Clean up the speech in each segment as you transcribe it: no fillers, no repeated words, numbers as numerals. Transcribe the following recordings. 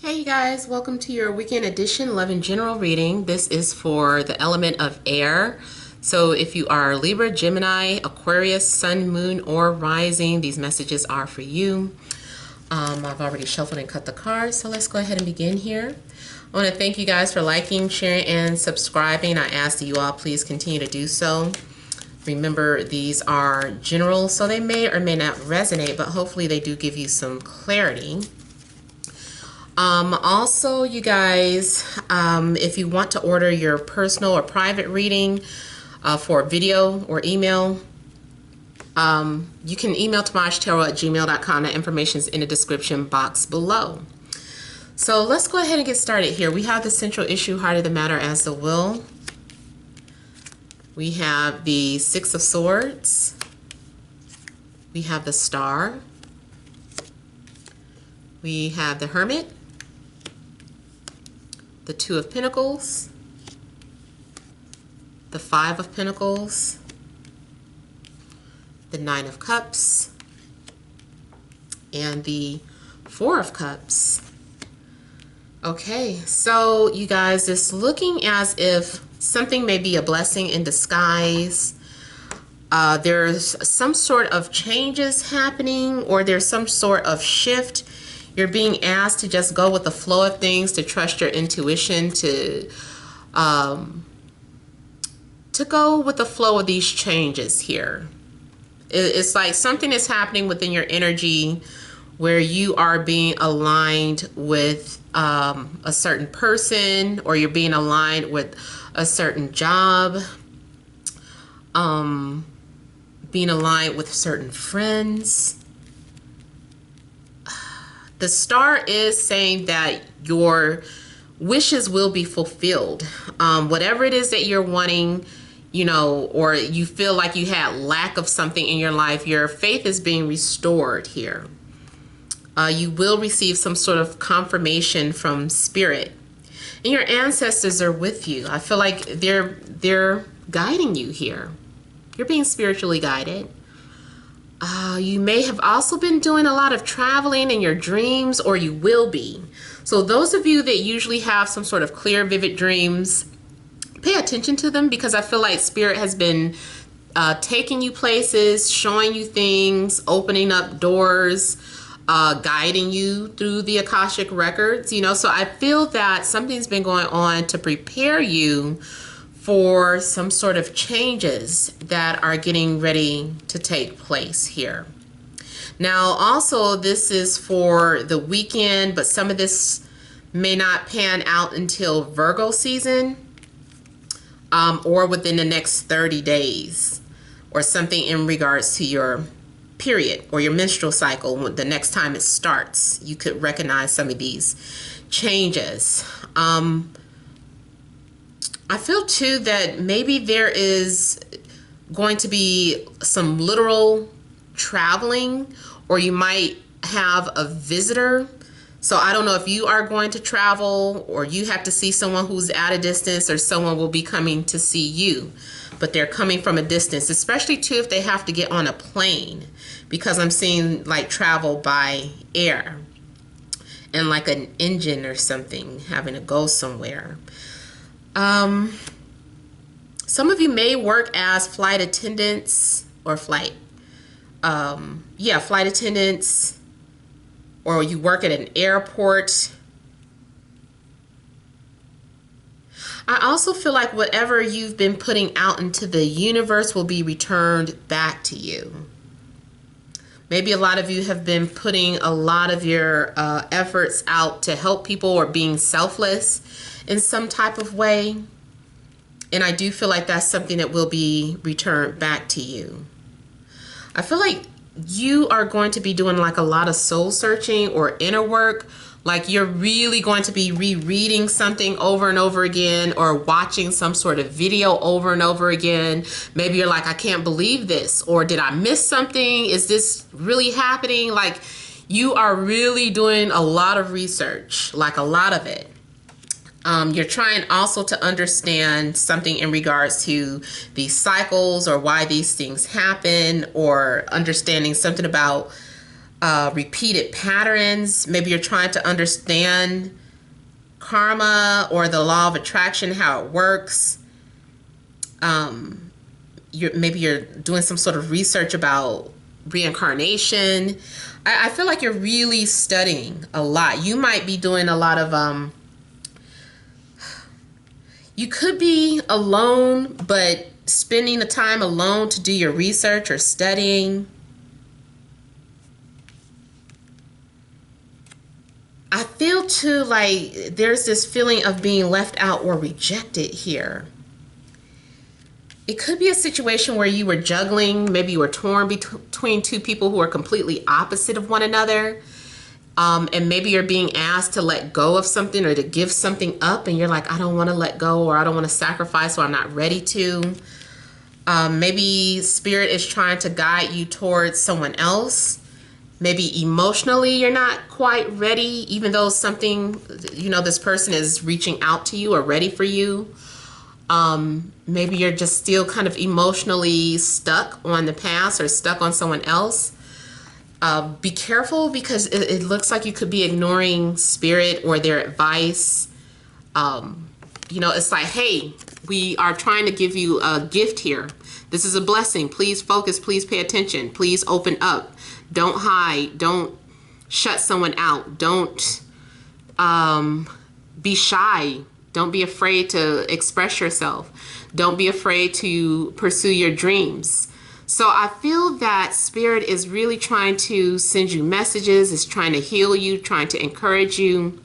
Hey you guys, welcome to your weekend edition Love and General reading. This is for the element of air. So if you are Libra, Gemini, Aquarius, Sun, Moon, or Rising, these messages are for you. I've already shuffled and cut the cards, so let's go ahead and begin here. I want to thank you guys for liking, sharing, and subscribing. I ask that you all please continue to do so. Remember, these are general, so they may or may not resonate, but hopefully they do give you some clarity. Also, you guys, if you want to order your personal or private reading for video or email, you can email TemajTarot@gmail.com. That information is in the description box below. So let's go ahead and get started here. We have the central issue, heart of the matter as the will. We have the Six of Swords. We have the Star. We have the Hermit. The Two of Pentacles, the Five of Pentacles, the Nine of Cups, and the Four of Cups. Okay, so you guys, it's looking as if something may be a blessing in disguise. There's some sort of changes happening, or there's some sort of shift. You're being asked to just go with the flow of things, to trust your intuition, to go with the flow of these changes here. It's like something is happening within your energy where you are being aligned with a certain person, or you're being aligned with a certain job, being aligned with certain friends. The Star is saying that your wishes will be fulfilled. Whatever it is that you're wanting, you know, or you feel like you had lack of something in your life, your faith is being restored here. You will receive some sort of confirmation from Spirit. And your ancestors are with you. I feel like they're guiding you here. You're being spiritually guided. You may have also been doing a lot of traveling in your dreams, or you will be. So those of you that usually have some sort of clear, vivid dreams, pay attention to them, because I feel like Spirit has been taking you places, showing you things, opening up doors, guiding you through the Akashic records, you know. So I feel that something's been going on to prepare you for some sort of changes that are getting ready to take place here. Now, also, this is for the weekend, but some of this may not pan out until Virgo season, or within the next 30 days, or something in regards to your period or your menstrual cycle. The next time it starts, you could recognize some of these changes. I feel too that maybe there is going to be some literal traveling, or you might have a visitor. So I don't know if you are going to travel, or you have to see someone who's at a distance, or someone will be coming to see you, but they're coming from a distance, especially too if they have to get on a plane, because I'm seeing like travel by air and like an engine or something having to go somewhere. Some of you may work as flight attendants, or flight attendants, or you work at an airport. I also feel like whatever you've been putting out into the universe will be returned back to you. Maybe a lot of you have been putting a lot of your efforts out to help people, or being selfless in some type of way. And I do feel like that's something that will be returned back to you. I feel like you are going to be doing like a lot of soul searching or inner work. Like you're really going to be rereading something over and over again, or watching some sort of video over and over again. Maybe you're like, I can't believe this, or did I miss something? Is this really happening? Like you are really doing a lot of research, like a lot of it. You're trying also to understand something in regards to these cycles, or why these things happen, or understanding something about repeated patterns. Maybe you're trying to understand karma or the law of attraction, how it works. Maybe you're doing some sort of research about reincarnation. I feel like you're really studying a lot. You might be doing a lot of you could be alone, but spending the time alone to do your research or studying. I feel too like there's this feeling of being left out or rejected here. It could be a situation where you were juggling, maybe you were torn between two people who are completely opposite of one another. And maybe you're being asked to let go of something or to give something up, and you're like, I don't want to let go, or I don't want to sacrifice, or I'm not ready to. Maybe spirit is trying to guide you towards someone else. Maybe emotionally you're not quite ready, even though something, this person is reaching out to you or ready for you. Maybe you're just still kind of emotionally stuck on the past or stuck on someone else. Be careful, because it looks like you could be ignoring spirit or their advice. It's like, hey, we are trying to give you a gift here. This is a blessing. Please focus. Please pay attention. Please open up. Don't hide. Don't shut someone out. Don't be shy. Don't be afraid to express yourself. Don't be afraid to pursue your dreams. So I feel that spirit is really trying to send you messages, is trying to heal you, trying to encourage you.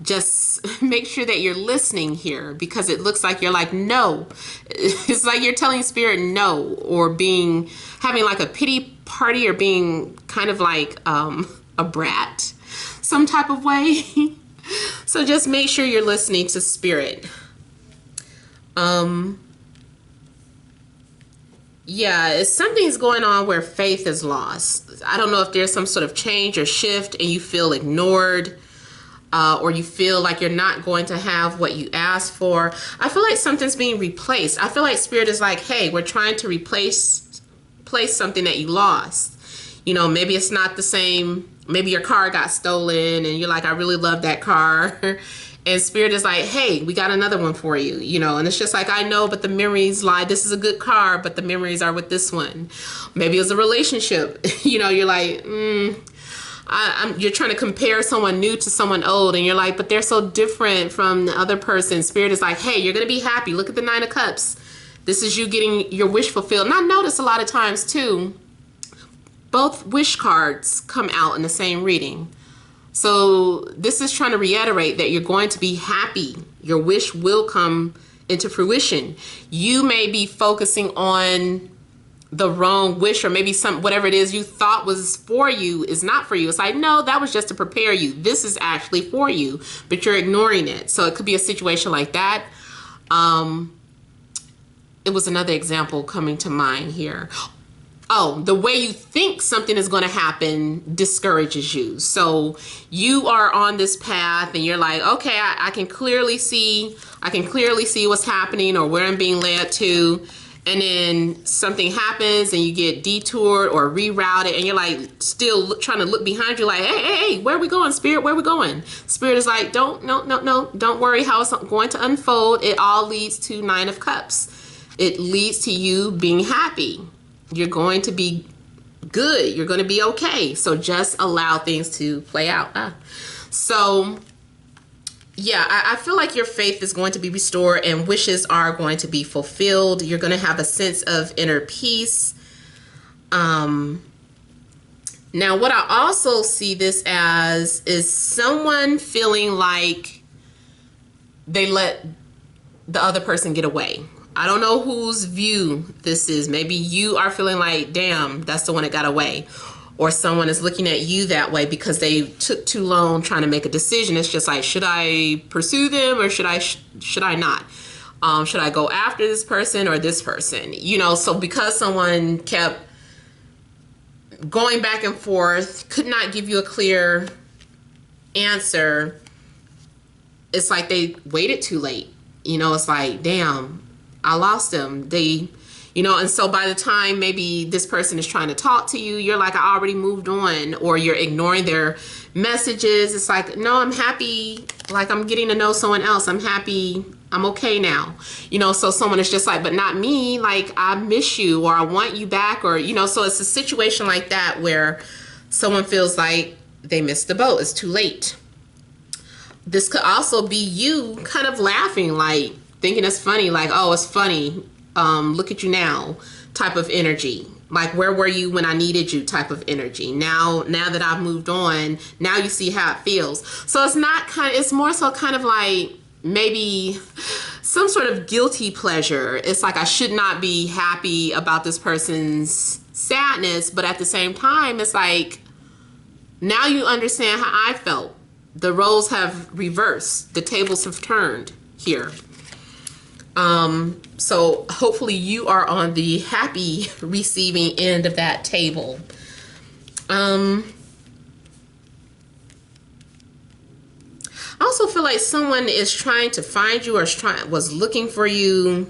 Just make sure that you're listening here, because it looks like you're like, no. It's like you're telling spirit no, or having like a pity party, or being kind of like a brat some type of way. So just make sure you're listening to spirit. Yeah, something's going on where faith is lost. I don't know if there's some sort of change or shift and you feel ignored, or you feel like you're not going to have what you asked for. I feel like something's being replaced. I feel like spirit is like, hey, we're trying to replace something that you lost. Maybe it's not the same. Maybe your car got stolen and you're like, I really love that car. And spirit is like, hey, we got another one for you, and it's just like, I know, but the memories lie. This is a good car, but the memories are with this one. Maybe it was a relationship. You're like, you're trying to compare someone new to someone old, and you're like, but they're so different from the other person. Spirit is like, hey, you're going to be happy. Look at the 9 of Cups. This is you getting your wish fulfilled. And I notice a lot of times too, both wish cards come out in the same reading. So this is trying to reiterate that you're going to be happy. Your wish will come into fruition. You may be focusing on the wrong wish, or maybe whatever it is you thought was for you is not for you. It's like, no, that was just to prepare you. This is actually for you, but you're ignoring it. So it could be a situation like that. It was another example coming to mind here. Oh, the way you think something is going to happen discourages you. So you are on this path and you're like, okay, I can clearly see what's happening or where I'm being led to. And then something happens and you get detoured or rerouted, and you're like still trying to look behind you like, hey, where are we going, spirit? Where are we going? Spirit is like, don't worry how it's going to unfold. It all leads to 9 of Cups. It leads to you being happy. You're going to be good. You're going to be okay. So just allow things to play out. So yeah, I feel like your faith is going to be restored and wishes are going to be fulfilled. You're going to have a sense of inner peace. Now, what I also see this as is someone feeling like they let the other person get away. I don't know whose view this is. Maybe you are feeling like, damn, that's the one that got away. Or someone is looking at you that way because they took too long trying to make a decision. It's just like, should I pursue them or should I not? Should I go after this person or this person? So because someone kept going back and forth, could not give you a clear answer, it's like they waited too late. It's like, damn, I lost them. They, You know, and so by the time maybe this person is trying to talk to you, you're like, I already moved on, or you're ignoring their messages. It's like, no, I'm happy. Like, I'm getting to know someone else. I'm happy. I'm okay now. You know, so someone is just like, but not me. Like, I miss you, or I want you back, or, you know, so it's a situation like that where someone feels like they missed the boat. It's too late. This could also be you kind of laughing, like thinking it's funny, like, oh, it's funny. Look at you now type of energy. Like, where were you when I needed you type of energy. Now that I've moved on, now you see how it feels. So it's not kind of, it's more so kind of like maybe some sort of guilty pleasure. It's like, I should not be happy about this person's sadness, but at the same time, it's like, now you understand how I felt. The roles have reversed. The tables have turned here. So hopefully you are on the happy receiving end of that table. I also feel like someone is trying to find you, or was looking for you.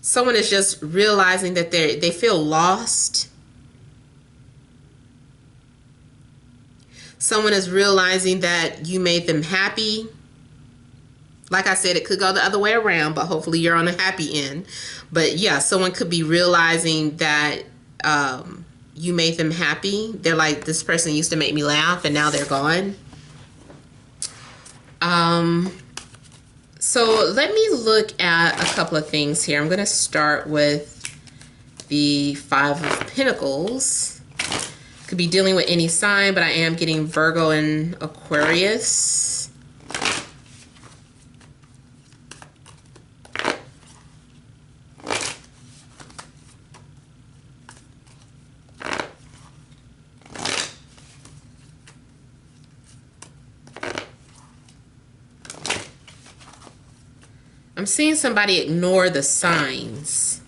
Someone is just realizing that they feel lost. Someone is realizing that you made them happy. Like I said, it could go the other way around, but hopefully you're on the happy end. But yeah, someone could be realizing that you made them happy. They're like, this person used to make me laugh, and now they're gone. So let me look at a couple of things here. I'm going to start with the Five of Pentacles. Could be dealing with any sign, but I am getting Virgo and Aquarius. I'm seeing somebody ignore the signs.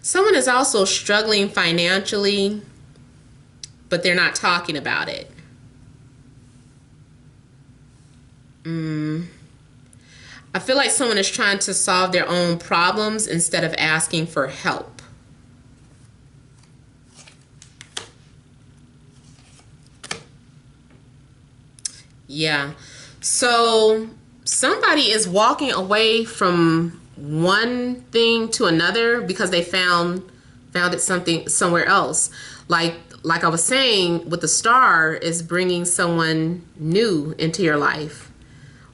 Someone is also struggling financially, but they're not talking about it. I feel like someone is trying to solve their own problems instead of asking for help. Yeah. So somebody is walking away from one thing to another because they found it somewhere else. Like I was saying, with the star, is bringing someone new into your life.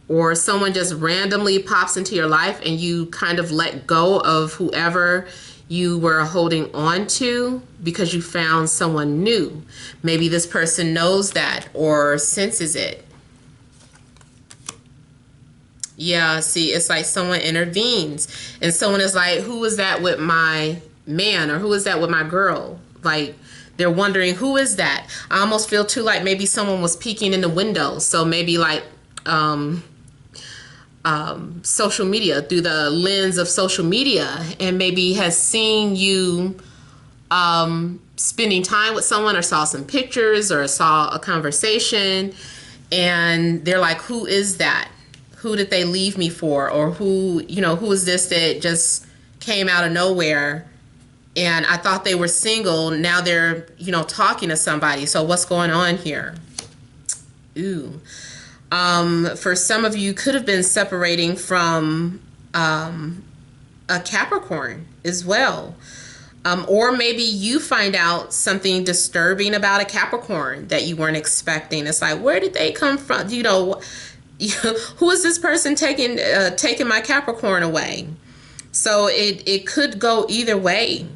Or someone just randomly pops into your life and you kind of let go of whoever you were holding on to because you found someone new. Maybe this person knows that or senses it. Yeah, see, it's like someone intervenes and someone is like, who is that with my man, or who is that with my girl? Like, they're wondering, who is that? I almost feel too like maybe someone was peeking in the window. So maybe like social media, through the lens of social media, and maybe has seen you spending time with someone, or saw some pictures, or saw a conversation, and they're like, who is that? Who did they leave me for? Or who is this that just came out of nowhere? And I thought they were single. Now they're, talking to somebody. So what's going on here? Ooh. For some of you, could have been separating from a Capricorn as well. Or maybe you find out something disturbing about a Capricorn that you weren't expecting. It's like, where did they come from? Who is this person taking my Capricorn away? So it could go either way.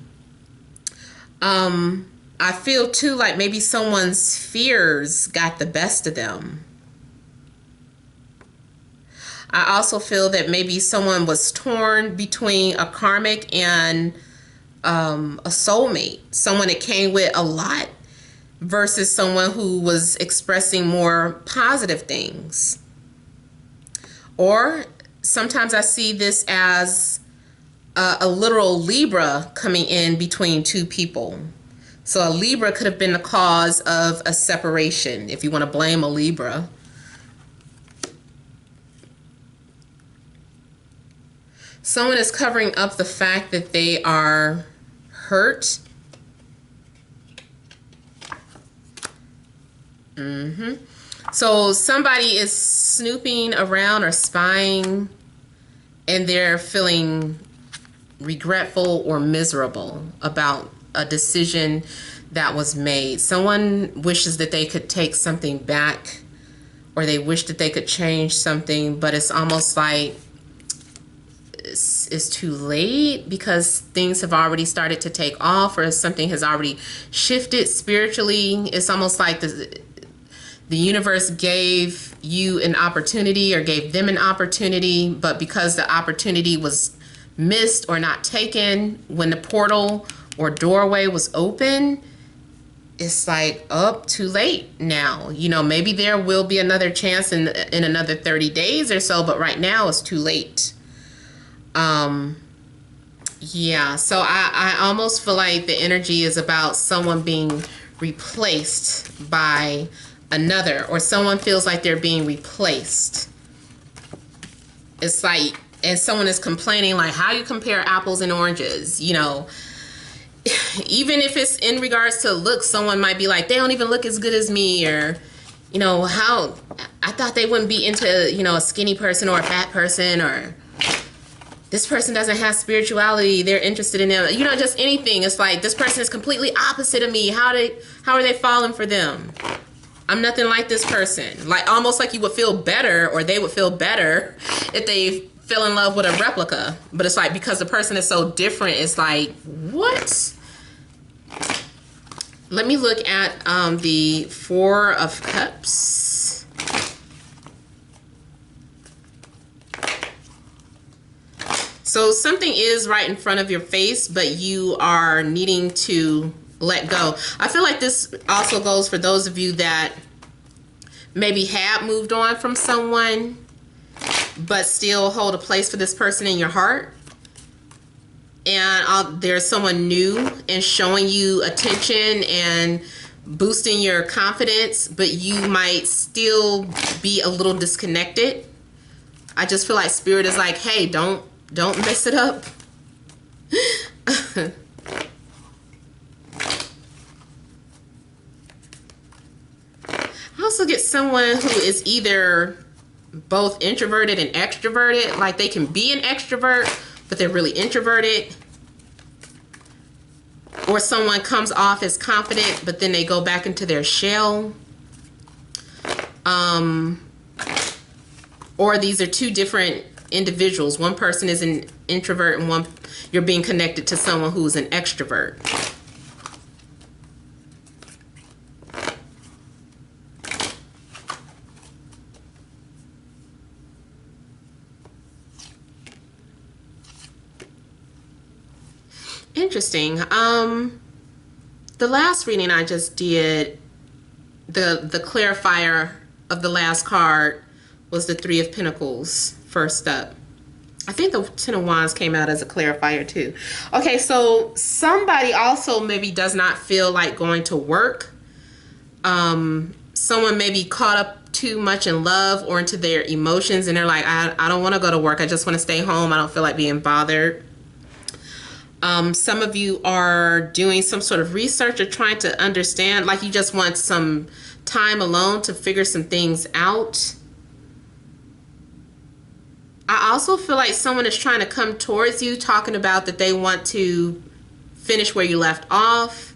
I feel too like maybe someone's fears got the best of them. I also feel that maybe someone was torn between a karmic and a soulmate, someone that came with a lot versus someone who was expressing more positive things. Or sometimes I see this as a literal Libra coming in between two people. So a Libra could have been the cause of a separation, if you want to blame a Libra. Someone is covering up the fact that they are hurt. So somebody is snooping around or spying, and they're feeling regretful or miserable about a decision that was made. Someone wishes that they could take something back, or they wish that they could change something, but it's almost like it's too late because things have already started to take off, or something has already shifted spiritually. It's almost like the universe gave you an opportunity or gave them an opportunity, but because the opportunity was missed or not taken when the portal or doorway was open, it's like, oh, too late now. You know, maybe there will be another chance in another 30 days or so, but right now it's too late. Yeah, so I almost feel like the energy is about someone being replaced by another, or someone feels like they're being replaced. It's like, and someone is complaining, like, how you compare apples and oranges, you know. Even if it's in regards to looks, someone might be like, they don't even look as good as me, or, you know, how I thought they wouldn't be into, you know, a skinny person or a fat person, or this person doesn't have spirituality, they're interested in them, you know, just anything. It's like, this person is completely opposite of me. How are they falling for them? I'm nothing like this person. Like, almost like you would feel better, or they would feel better if they fell in love with a replica. But it's like, because the person is so different, it's like, what? Let me look at the Four of Cups. So something is right in front of your face, but you are needing to let go. I feel like this also goes for those of you that maybe have moved on from someone, but still hold a place for this person in your heart. And there's someone new and showing you attention and boosting your confidence, but you might still be a little disconnected. I just feel like Spirit is like, hey, don't mess it up. I also get someone who is either both introverted and extroverted. Like, they can be an extrovert, but they're really introverted. Or someone comes off as confident, but then they go back into their shell. Or these are two different individuals. One person is an introvert, and you're being connected to someone who's an extrovert. Interesting. The last reading I just did, the clarifier of the last card was the Three of Pentacles first up. I think the Ten of Wands came out as a clarifier too. Okay, so somebody also maybe does not feel like going to work. Someone may be caught up too much in love or into their emotions, and they're like, I don't want to go to work. I just want to stay home. I don't feel like being bothered. Some of you are doing some sort of research or trying to understand, like you just want some time alone to figure some things out. I also feel like someone is trying to come towards you, talking about that they want to finish where you left off,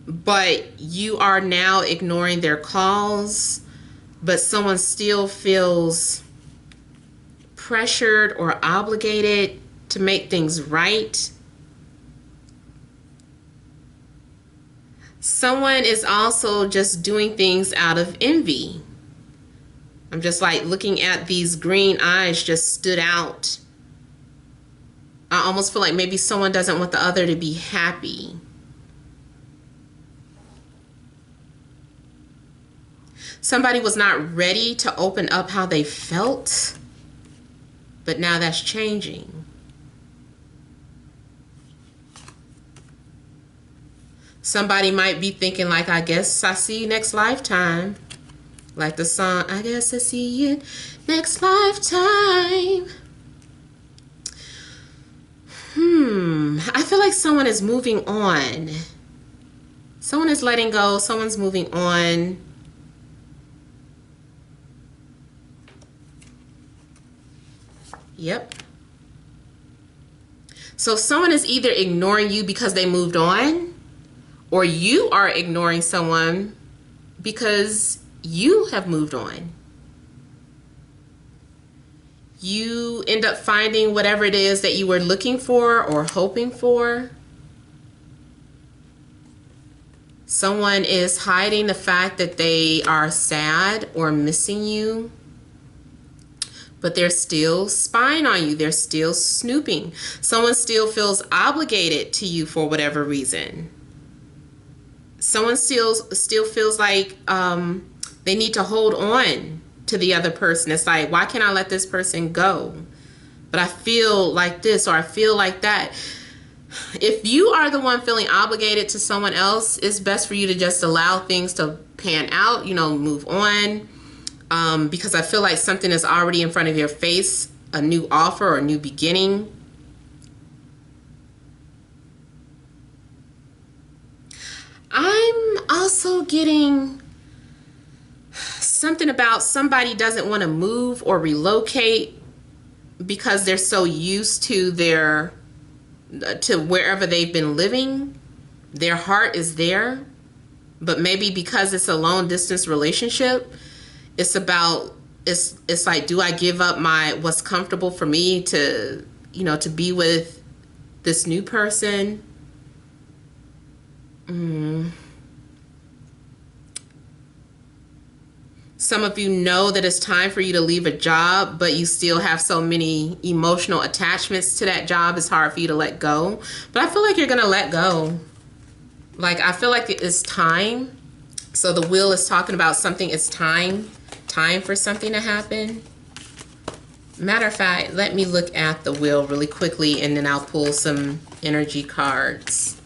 but you are now ignoring their calls, but someone still feels pressured or obligated to make things right. Someone is also just doing things out of envy. I'm just like looking at these green eyes just stood out. I almost feel like maybe someone doesn't want the other to be happy. Somebody was not ready to open up how they felt, but now that's changing. Somebody might be thinking like, I guess I see you next lifetime. Like the song, I guess I see you next lifetime. I feel like someone is moving on. Someone is letting go. Someone's moving on. Yep. So someone is either ignoring you because they moved on, or you are ignoring someone because you have moved on. You end up finding whatever it is that you were looking for or hoping for. Someone is hiding the fact that they are sad or missing you, but they're still spying on you. They're still snooping. Someone still feels obligated to you for whatever reason. Someone still feels like they need to hold on to the other person. It's like, why can't I let this person go? But I feel like this, or I feel like that. If you are the one feeling obligated to someone else, it's best for you to just allow things to pan out, move on. Because I feel like something is already in front of your face, a new offer or a new beginning. I'm also getting something about somebody doesn't want to move or relocate because they're so used to wherever they've been living. Their heart is there, but maybe because it's a long distance relationship, it's like, do I give up what's comfortable for me to be with this new person? Some of you know that it's time for you to leave a job, but you still have so many emotional attachments to that job. It's hard for you to let go. But I feel like you're going to let go. Like, I feel like it's time. So the wheel is talking about something. It's time for something to happen. Matter of fact, let me look at the wheel really quickly, and then I'll pull some energy cards.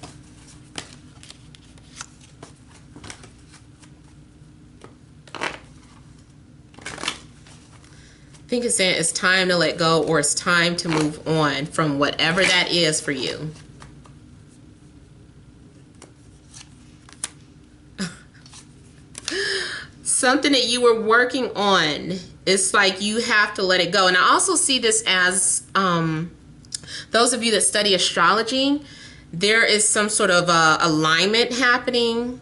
I think it's saying it's time to let go, or it's time to move on from whatever that is for you. Something that you were working on, it's like you have to let it go. And I also see this as those of you that study astrology, there is some sort of alignment happening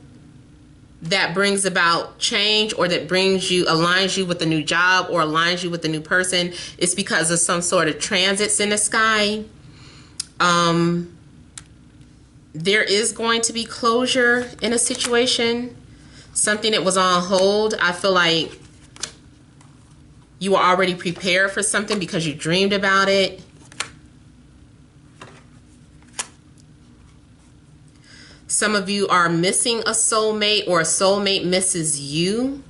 that brings about change, or that aligns you with a new job, or aligns you with a new person. It's because of some sort of transits in the sky. There is going to be closure in a situation. Something that was on hold. I feel like you were already prepared for something because you dreamed about it. Some of you are missing a soulmate, or a soulmate misses you.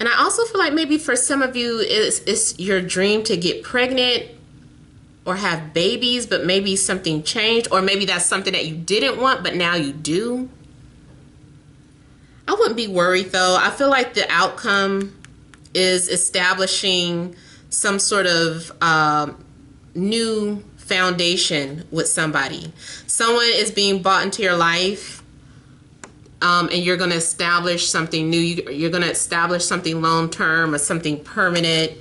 And I also feel like maybe for some of you, it's your dream to get pregnant or have babies, but maybe something changed, or maybe that's something that you didn't want, but now you do. I wouldn't be worried though. I feel like the outcome is establishing some sort of new foundation with somebody. Someone is being brought into your life, and you're going to establish something new. You're going to establish something long-term or something permanent.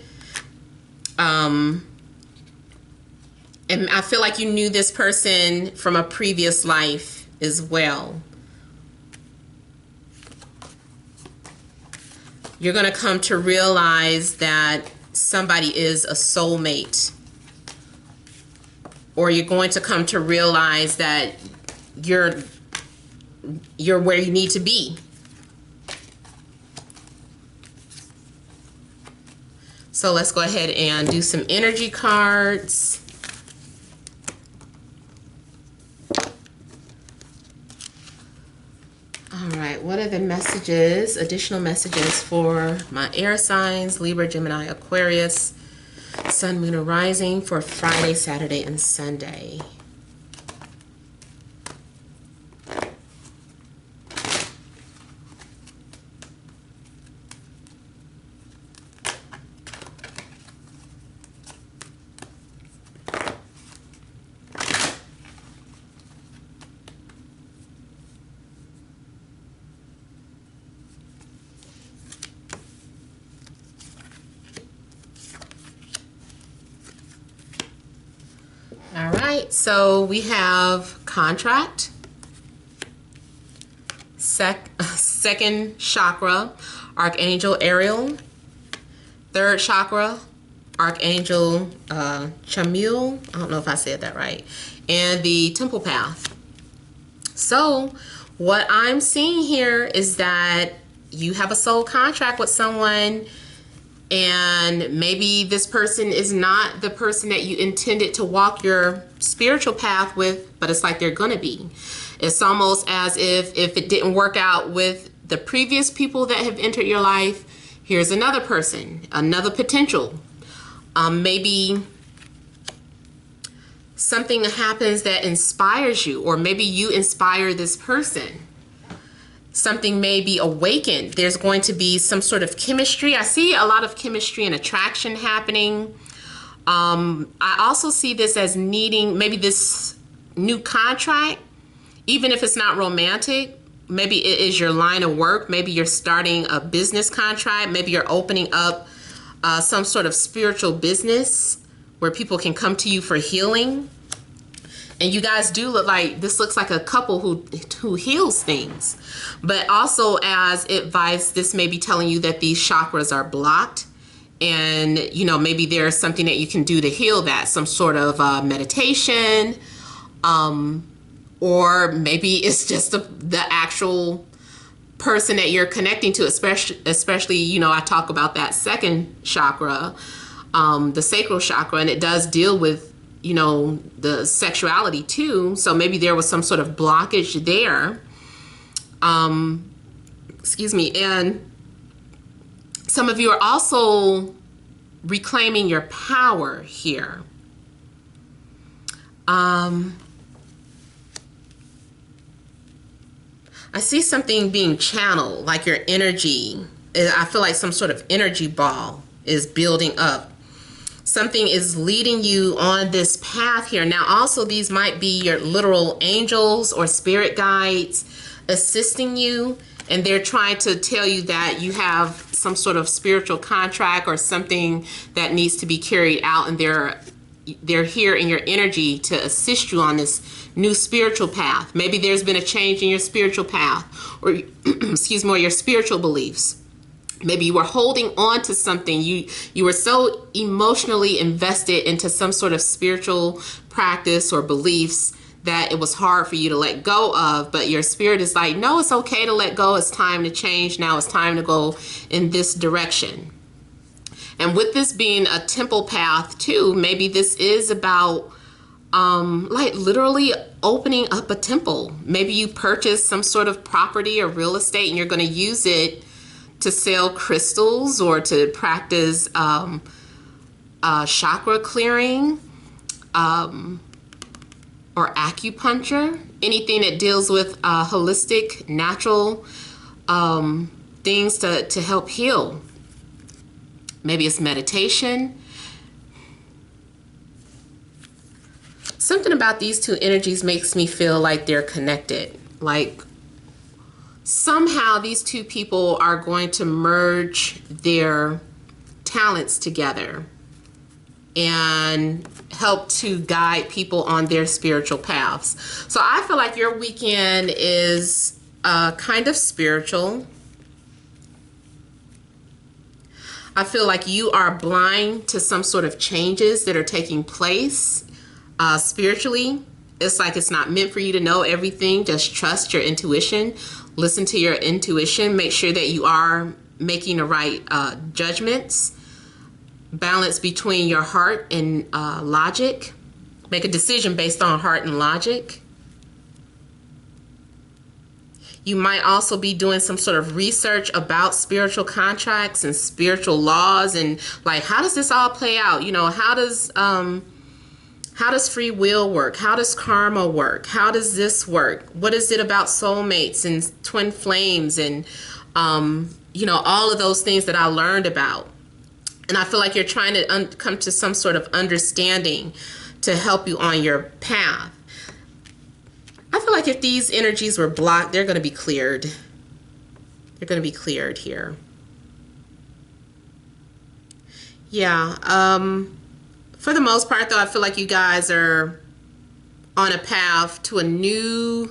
And I feel like you knew this person from a previous life as well. You're going to come to realize that somebody is a soulmate. Or you're going to come to realize that you're where you need to be. So let's go ahead and do some energy cards. what are the messages, additional messages for my air signs, Libra, Gemini, Aquarius, Sun, Moon, or Rising for Friday, Saturday, and Sunday? All right, so we have contract, second chakra, Archangel Ariel, third chakra, Archangel Chamuel, I don't know if I said that right, and the temple path. So what I'm seeing here is that you have a soul contract with someone, and maybe this person is not the person that you intended to walk your spiritual path with, but it's like they're gonna be. It's almost as if it didn't work out with the previous people that have entered your life, here's another person, another potential. Maybe something happens that inspires you, or maybe you inspire this person. Something may be awakened. There's going to be some sort of chemistry. I see a lot of chemistry and attraction happening. I also see this as needing maybe this new contract, even if it's not romantic. Maybe it is your line of work. Maybe you're starting a business contract. Maybe you're opening up some sort of spiritual business where people can come to you for healing. And you guys do look like, this looks like a couple who heals things. But also as advice, this may be telling you that these chakras are blocked. And, you know, maybe there's something that you can do to heal that. Some sort of meditation. Or maybe it's just the actual person that you're connecting to, especially, you know, I talk about that second chakra, the sacral chakra, and it does deal with, you know, the sexuality too. So maybe there was some sort of blockage there. Excuse me. And some of you are also reclaiming your power here. I see something being channeled, like your energy. I feel like some sort of energy ball is building up. Something is leading you on this path here. Now, also, these might be your literal angels or spirit guides assisting you, and they're trying to tell you that you have some sort of spiritual contract or something that needs to be carried out, and they're here in your energy to assist you on this new spiritual path. Maybe there's been a change in your spiritual path, or excuse me, or your spiritual beliefs. Maybe you were holding on to something. You were so emotionally invested into some sort of spiritual practice or beliefs that it was hard for you to let go of, but your spirit is like, no, it's okay to let go. It's time to change. Now it's time to go in this direction. And with this being a temple path too, maybe this is about like literally opening up a temple. Maybe you purchase some sort of property or real estate and you're going to use it to sell crystals or to practice chakra clearing or acupuncture, anything that deals with holistic, natural things to help heal. Maybe it's meditation. Something about these two energies makes me feel like they're connected. Like somehow these two people are going to merge their talents together and help to guide people on their spiritual paths. So I feel like your weekend is kind of spiritual. I feel like you are blind to some sort of changes that are taking place spiritually. It's like it's not meant for you to know everything. Just trust your intuition. Listen to your intuition. Make sure that you are making the right judgments. Balance between your heart and logic. Make a decision based on heart and logic. You might also be doing some sort of research about spiritual contracts and spiritual laws, and like, how does this all play out? You know, how does free will work? How does karma work? How does this work? What is it about soulmates and twin flames and you know, all of those things that I learned about. And I feel like you're trying to come to some sort of understanding to help you on your path. I feel like if these energies were blocked, they're going to be cleared. They're going to be cleared here. Yeah. For the most part, though, I feel like you guys are on a path to a new,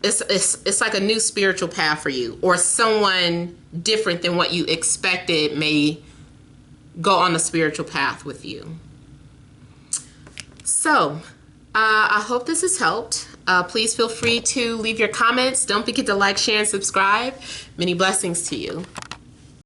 it's like a new spiritual path for you, or someone different than what you expected may go on the spiritual path with you. So, I hope this has helped. Please feel free to leave your comments. Don't forget to like, share, and subscribe. Many blessings to you.